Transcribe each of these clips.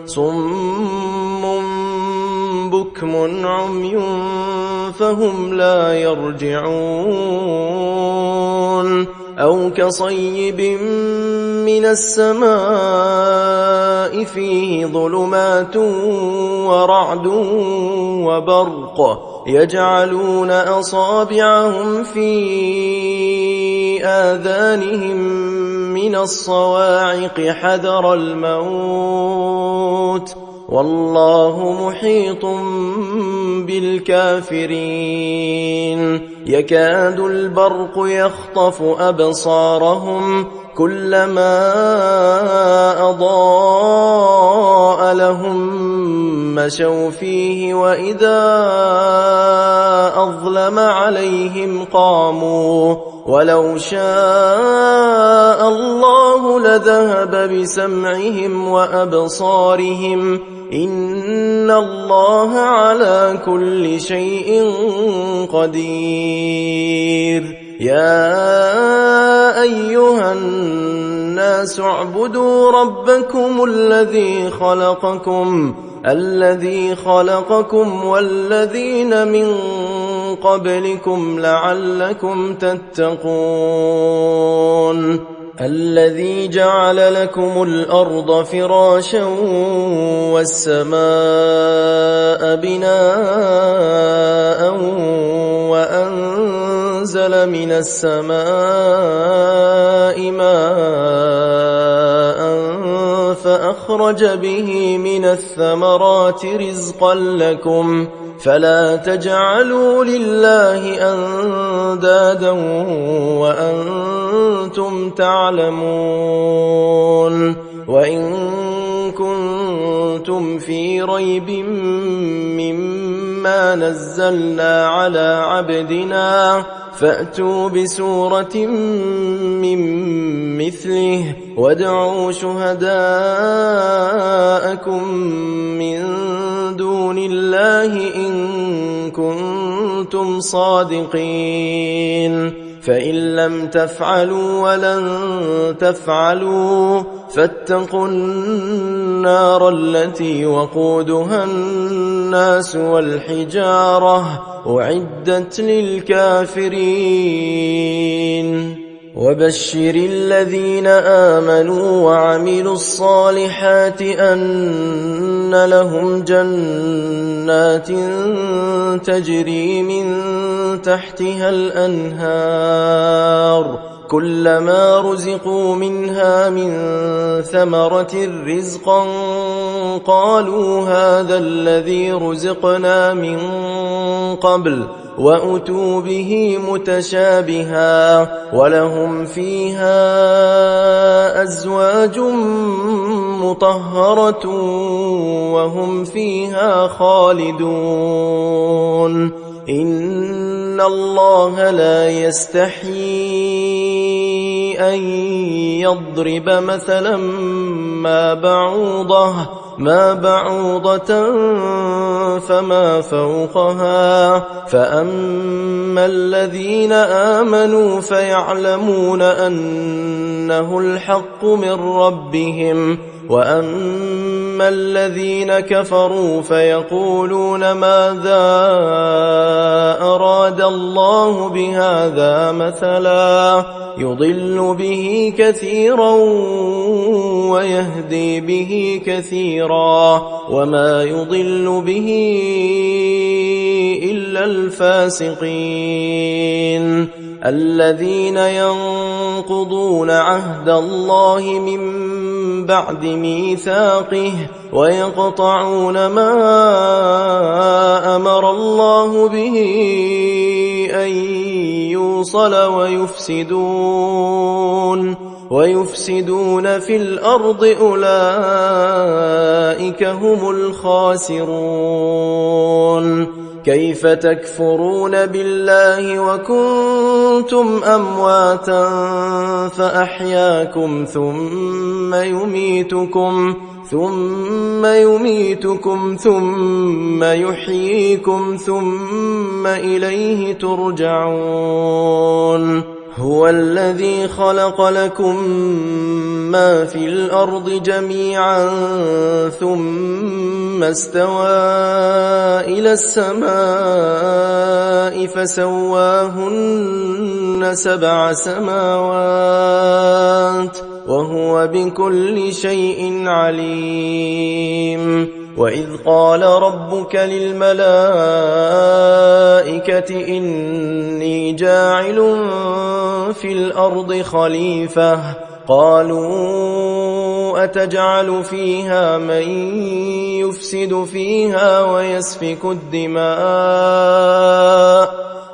صم بكم عمي فهم لا يرجعون أو كصيب من السماء فيه ظلمات ورعد وبرق يجعلون أصابعهم في آذانهم من الصواعق حذر الموت والله محيط بالكافرين يكاد البرق يخطف أبصارهم كلما أضاء لهم مشوا فيه وإذا أظلم عليهم قاموا ولو شاء الله لذهب بسمعهم وأبصارهم إن الله على كل شيء قدير يا أيها الناس اعبدوا ربكم الذي خلقكم والذين من قبلكم لعلكم تتقون الذي جعل لكم الأرض فراشا والسماء بناء وأنزل من السماء ماء فأخرج به من الثمرات رزقا لكم فلا تجعلوا لله أندادا وأنتم تعلمون وإن كنتم في ريب مما نزلنا على عبدنا فأتوا بسورة من مثله وادعوا شهداءكم من دون الله إن كنتم صادقين فإن لم تفعلوا ولن تفعلوا فاتقوا النار التي وقودها الناس والحجارة أعدت للكافرين وبشر الذين آمنوا وعملوا الصالحات أن لهم جنات تجري من تحتها الأنهار كلما رزقوا منها من ثمرة رزقا قالوا هذا الذي رزقنا من قبل وأتوا به متشابها ولهم فيها أزواج مطهرة وهم فيها خالدون إن الله لا يستحيي أن يضرب مثلا ما بعوضة فما فوقها فأما الذين آمنوا فيعلمون أنه الحق من ربهم وأما الذين كفروا فيقولون ماذا أراد الله بهذا مثلا يضل به كثيرا ويهدي به كثيرا وما يضل به إلا الفاسقين الذين ينقضون عهد الله من بعد ميثاقه ويقطعون ما أمر الله به أن يوصل ويفسدون في الأرض أولئك هم الخاسرون كيف تكفرون بالله وكنتم أمواتا فأحياكم ثم يميتكم ثم يحييكم ثم إليه ترجعون هو الذي خلق لكم ما في الأرض جميعا ثم استوى إلى السماء فسواهن 7 سماوات وهو بكل شيء عليم. وإذ قال ربك للملائكة إني جاعل في الأرض خليفة قالوا أتجعل فيها من يفسد فيها ويسفك الدماء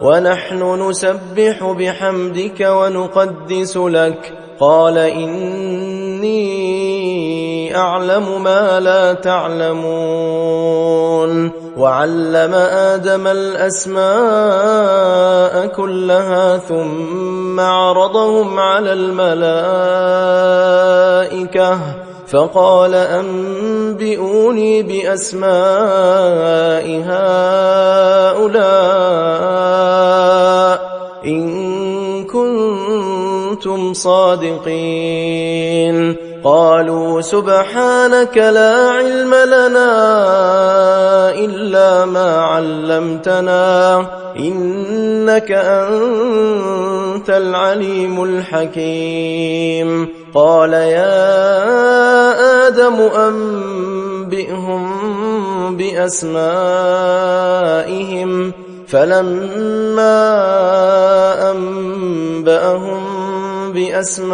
ونحن نسبح بحمدك ونقدس لك قال إني أعلم ما لا تعلمون. وعلم آدم الأسماء كلها ثم عرضهم على الملائكة فقال أنبئوني بأسماء هؤلاء إن كنتم صادقين. قالوا سبحانك لا علم لنا إلا ما علمتنا إنك أنت العليم الحكيم. قال يا آدم أنبئهم بأسمائهم فلما أنبأهم بأسمائهم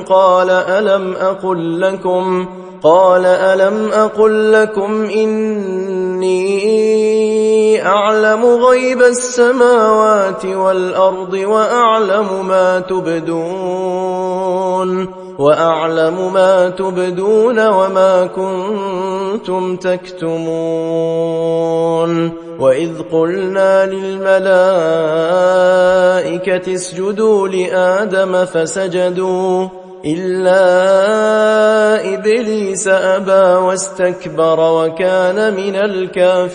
قال ألم أقل لكم إني أعلم غيب السماوات والأرض وأعلم ما تبدون وما كنتم تكتمون. وإذ قلنا للملائكة اسجدوا لآدم فسجدوا إلا إبليس أبى واستكبر وكان من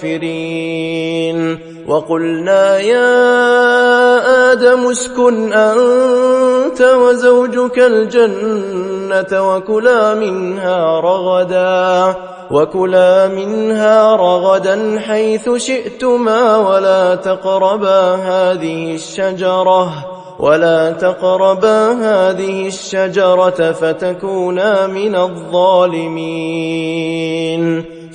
الكافرين. وقلنا يا آدم اسكن أنت وزوجك الجنة وكلا منها رغدا حيث شئتما ولا تقربا هذه الشجرة فتكونا من الظالمين.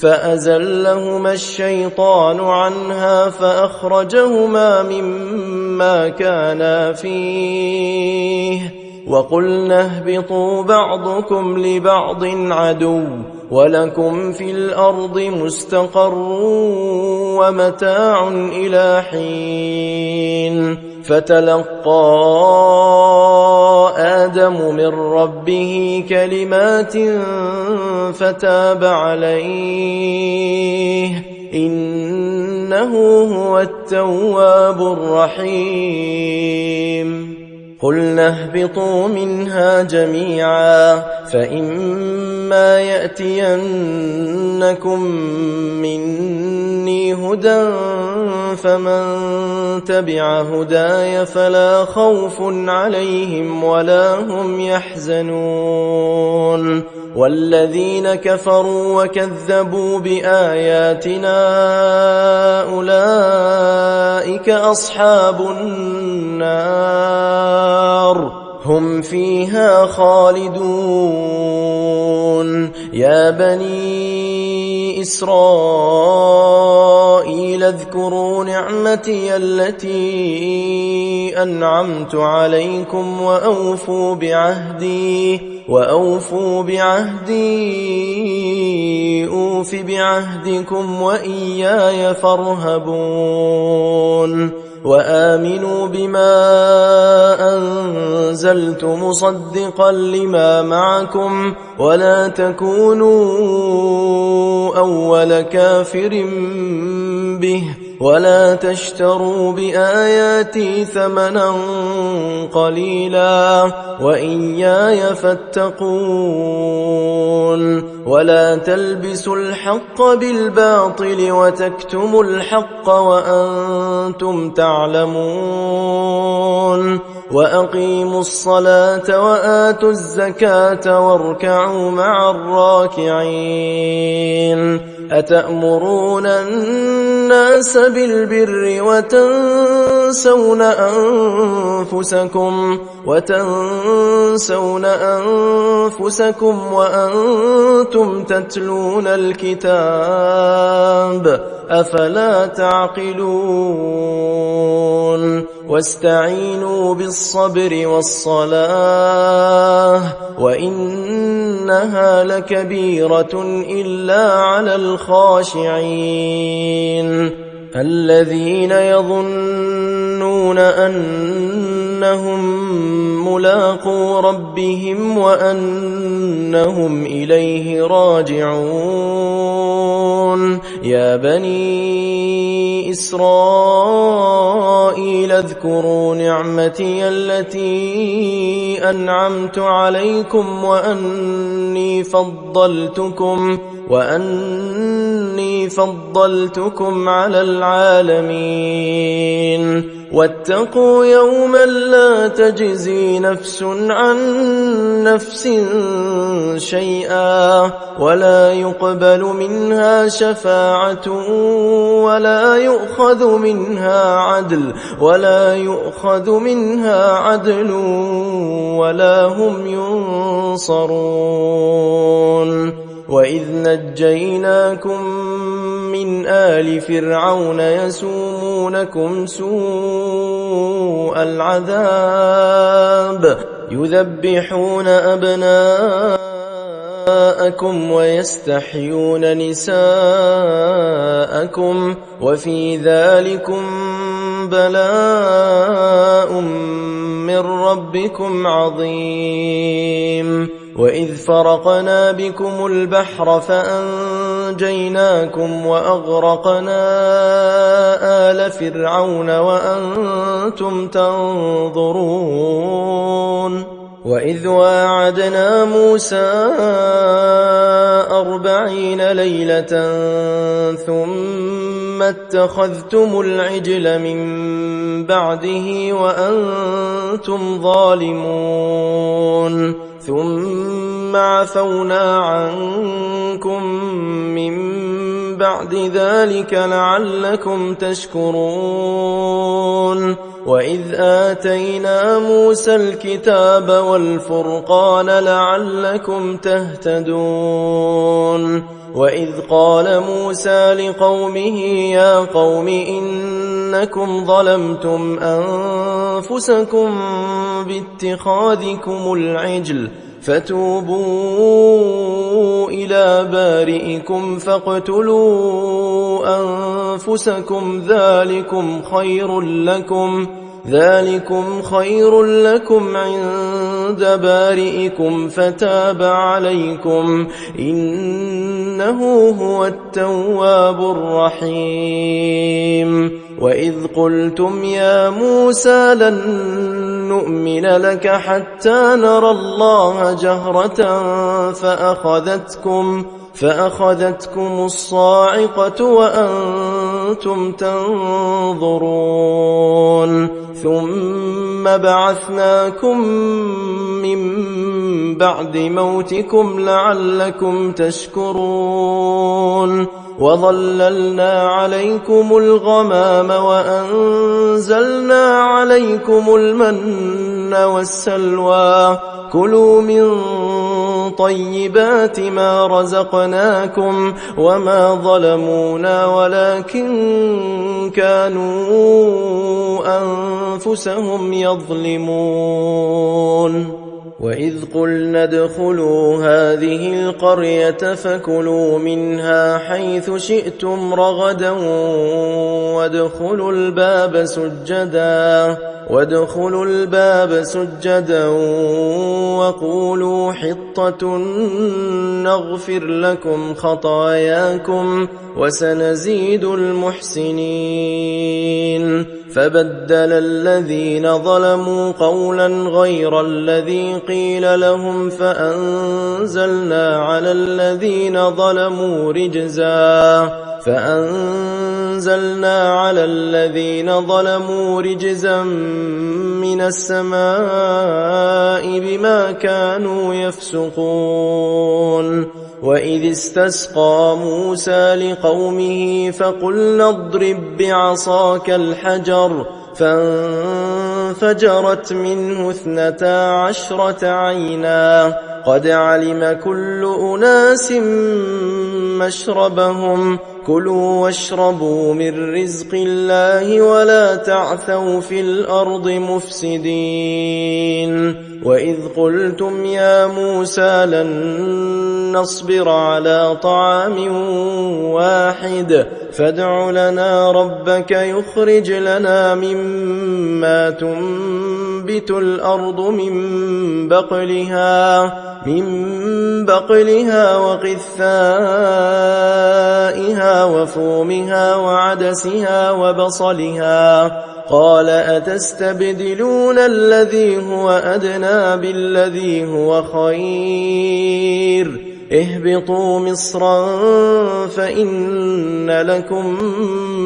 فأزلهما الشيطان عنها فأخرجهما مما كانا فيه وقلنا اهبطوا بعضكم لبعض عدو ولكم في الأرض مستقر ومتاع إلى حين. فتلقى آدم من ربه كلمات فتاب عليه إنه هو التواب الرحيم. قلنا اهبطوا منها جميعا فإما يأتينكم مني هدى فمن تبع هداي فلا خوف عليهم ولا هم يحزنون. والذين كفروا وكذبوا بآياتنا أولئك أصحاب النار هم فيها خالدون. يا بني إسرائيل اذكروا نعمتي التي أنعمت عليكم وأوفوا بعهدي أوف بعهدكم وإياي فارهبون. وآمنوا بما أنزلت مصدقا لما معكم ولا تكونوا أول كافر به ولا تشتروا بآياتي ثمنا قليلا وإياي فاتقون ولا تلبسوا الحق بالباطل وتكتموا الحق وأنتم تعلمون وأقيموا الصلاة وآتوا الزكاة واركعوا مع الراكعين أتأمرون الناس بالبر وتنسون أنفسكم وأنتم تتلون الكتاب أفلا تعقلون واستعينوا بالصبر والصلاة وإنها لكبيرة إلا على الخاشعين الذين يظنون أنهم ملاقو ربهم وأنهم إليه راجعون يا بني إسرائيل اذكروا نعمتي التي أنعمت عليكم وأني فضلتكم على العالمين واتقوا يوما لا تجزي نفس عن نفس شيئا ولا يقبل منها شفاعة ولا يؤخذ منها عدل ولا هم ينصرون وإذ نجيناكم من آل فرعون يسومونكم سوء العذاب يذبحون أبناءكم ويستحيون نساءكم وفي ذلكم بلاء من ربكم عظيم وإذ فرقنا بكم البحر فأنجيناكم وأغرقنا آل فرعون وأنتم تنظرون وإذ واعدنا موسى 40 ليلة ثم اتخذتم العجل من بعده وأنتم ظالمون ثم عفونا عنكم من بعد ذلك لعلكم تشكرون وإذ آتينا موسى الكتاب والفرقان لعلكم تهتدون وإذ قال موسى لقومه يا قوم إنكم ظلمتم أنفسكم باتخاذكم العجل فتوبوا إلى بارئكم فاقتلوا أنفسكم ذلكم خير لكم عند بارئكم فتاب عليكم إنه هو التواب الرحيم وإذ قلتم يا موسى لن نؤمن لك حتى نرى الله جهرة فأخذتكم الصاعقة وأنتم تنظرون ثم بعثناكم من بعد موتكم لعلكم تشكرون وظللنا عليكم الغمام وأنزلنا عليكم المن والسلوى كلوا من طيبات ما رزقناكم وما ظلمونا ولكن كانوا أنفسهم يظلمون وإذ قلنا ادخلوا هذه القرية فكلوا منها حيث شئتم رغدا وادخلوا الباب سجدا وقولوا حطة نغفر لكم خطاياكم وسنزيد المحسنين. فبدل الذين ظلموا قولا غير الذي قيل لهم فأنزلنا على الذين ظلموا رجزا من السماء بما كانوا يفسقون. وإذ استسقى موسى لقومه فقلنا اضرب بعصاك الحجر فانفجرت منه 12 عينا قد علم كل أناس مشربهم كلوا واشربوا من رزق الله ولا تعثوا في الأرض مفسدين. وإذ قلتم يا موسى لن نصبر على طعام واحد فادع لنا ربك يخرج لنا مما تنبت الأرض من بقلها وقثائها وفومها وعدسها وبصلها قال أتستبدلون الذي هو أدنى بالذي هو خير اهبطوا مصرا فإن لكم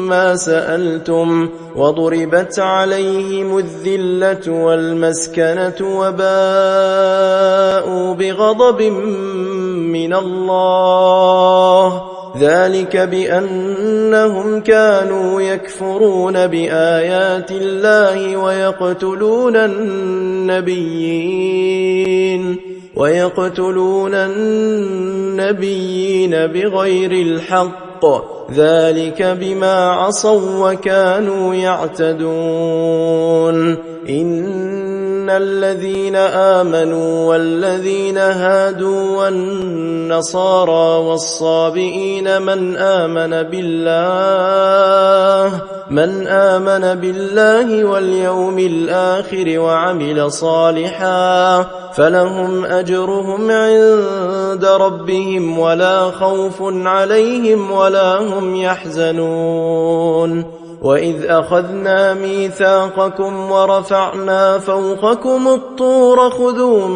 ما سألتم وضربت عليهم الذلة والمسكنة وباءوا بغضب من الله ذلك بأنهم كانوا يكفرون بآيات الله ويقتلون النبيين بغير الحق ذلك بما عصوا وكانوا يعتدون. إن الذين آمنوا والذين هادوا والنصارى والصابئين من آمن بالله واليوم الآخر وعمل صالحا فلهم أجرهم عند ربهم ولا خوف عليهم ولا هم يحزنون. وإذ أخذنا ميثاقكم ورفعنا فوقكم الطور خذوا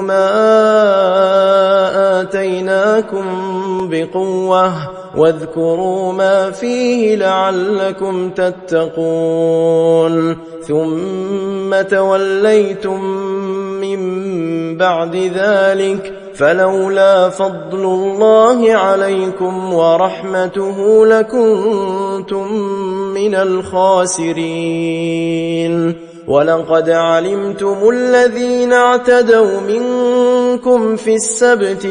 ما آتيناكم بقوة واذكروا ما فيه لعلكم تتقون. ثم توليتم من بعد ذلك فلولا فضل الله عليكم ورحمته لكنتم من الخاسرين. ولقد علمتم الذين اعتدوا منكم في السبت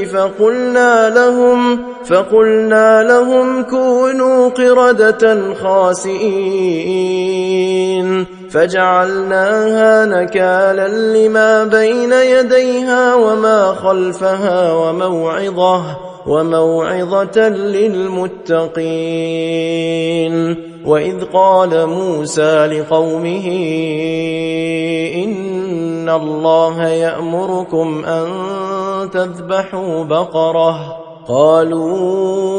فقلنا لهم كونوا قردة خاسئين فجعلناها نكالا لما بين يديها وما خلفها وموعظة للمتقين. وإذ قال موسى لقومه إن الله يأمركم أن تذبحوا بقرة قالوا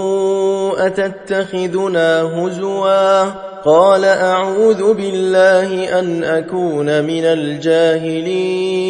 أتتخذنا هزوا قال أعوذ بالله أن أكون من الجاهلين.